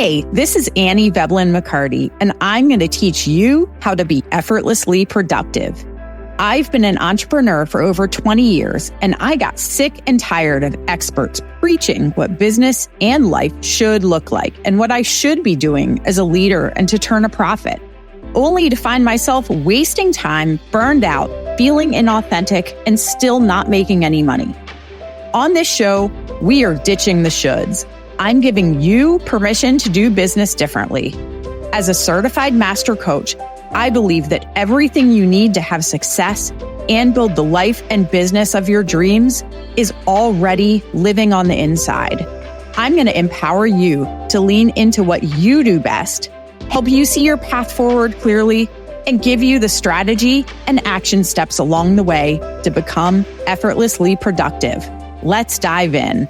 Hey, this is Annie Veblen-McCarty, and I'm going to teach you how to be effortlessly productive. I've been an entrepreneur for over 20 years, and I got sick and tired of experts preaching what business and life should look like and what I should be doing as a leader and to turn a profit, only to find myself wasting time, burned out, feeling inauthentic, and still not making any money. On this show, we are ditching the shoulds. I'm giving you permission to do business differently. As a certified master coach, I believe that everything you need to have success and build the life and business of your dreams is already living on the inside. I'm going to empower you to lean into what you do best, help you see your path forward clearly, and give you the strategy and action steps along the way to become effortlessly productive. Let's dive in.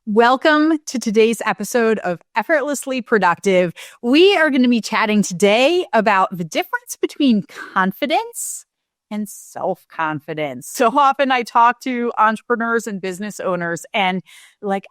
Welcome to today's episode of Effortlessly Productive. We are going to be chatting today about the difference between confidence and self-confidence. So often I talk to entrepreneurs and business owners and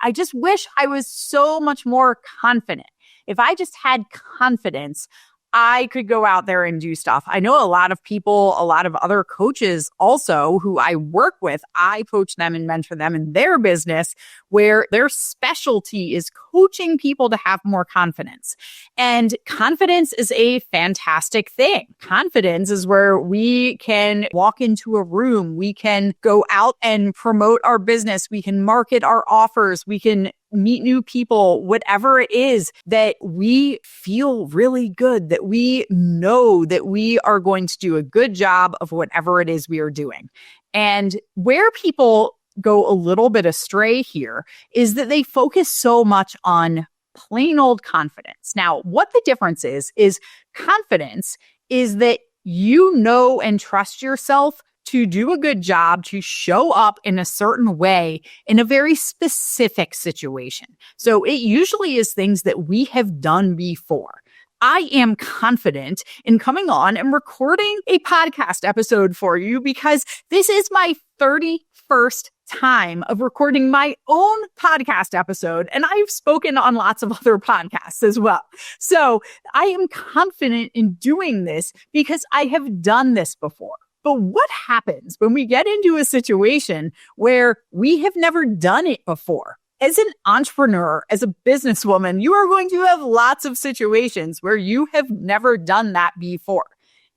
I just wish I was so much more confident. If I just had confidence, I could go out there and do stuff. I know a lot of people, a lot of other coaches also who I work with, I coach them and mentor them in their business where their specialty is coaching people to have more confidence. And confidence is a fantastic thing. Confidence is where we can walk into a room, we can go out and promote our business, we can market our offers, we can meet new people, whatever it is that we feel really good, that we know that we are going to do a good job of whatever it is we are doing. And where people go a little bit astray here is that they focus so much on plain old confidence. Now, what the difference is confidence is that you know and trust yourself to do a good job, to show up in a certain way in a very specific situation. So it usually is things that we have done before. I am confident in coming on and recording a podcast episode for you because this is my 31st time of recording my own podcast episode, and I've spoken on lots of other podcasts as well. So I am confident in doing this because I have done this before. But what happens when we get into a situation where we have never done it before? As an entrepreneur, as a businesswoman, you are going to have lots of situations where you have never done that before.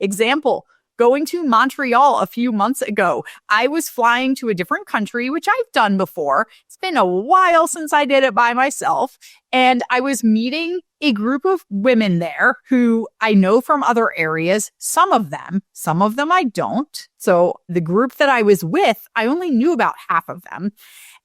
Example, going to Montreal a few months ago, I was flying to a different country, which I've done before. It's been a while since I did it by myself. And I was meeting a group of women there who I know from other areas, some of them I don't. So the group that I was with, I only knew about half of them.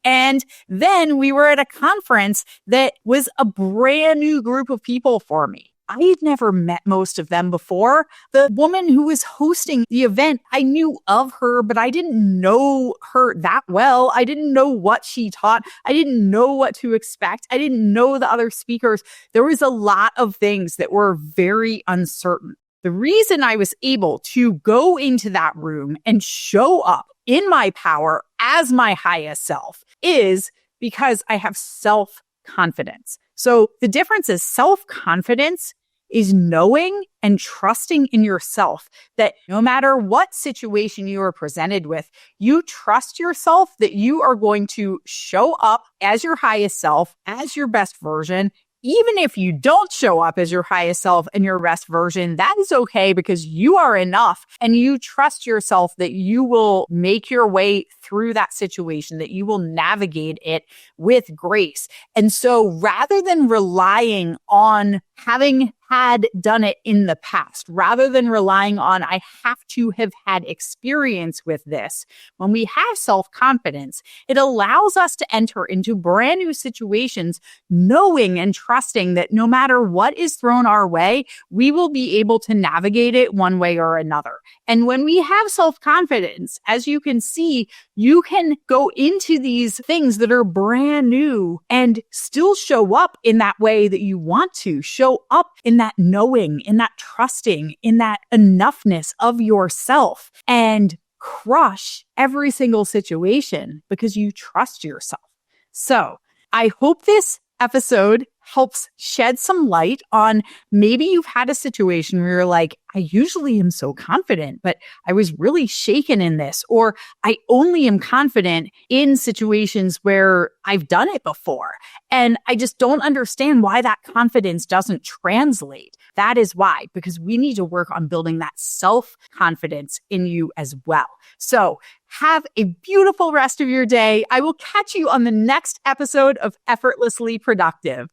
And then we were at a conference that was a brand new group of people for me. I had never met most of them before. The woman who was hosting the event, I knew of her, but I didn't know her that well. I didn't know what she taught. I didn't know what to expect. I didn't know the other speakers. There was a lot of things that were very uncertain. The reason I was able to go into that room and show up in my power as my highest self is because I have self-confidence. So the difference is self-confidence is knowing and trusting in yourself that no matter what situation you are presented with, you trust yourself that you are going to show up as your highest self, as your best version. Even if you don't show up as your highest self and your best version, that is okay because you are enough and you trust yourself that you will make your way through that situation, that you will navigate it with grace. And so rather than relying on having had done it in the past, rather than relying on I have to have had experience with this, when we have self-confidence, it allows us to enter into brand new situations, knowing and trusting that no matter what is thrown our way, we will be able to navigate it one way or another. And when we have self-confidence, as you can see, you can go into these things that are brand new and still show up in that way that you want to, show up in that knowing, in that trusting, in that enoughness of yourself, and crush every single situation because you trust yourself. So I hope this episode helps shed some light on maybe you've had a situation where you're like, I usually am so confident, but I was really shaken in this, or I only am confident in situations where I've done it before. And I just don't understand why that confidence doesn't translate. That is why, because we need to work on building that self-confidence in you as well. So have a beautiful rest of your day. I will catch you on the next episode of Effortlessly Productive.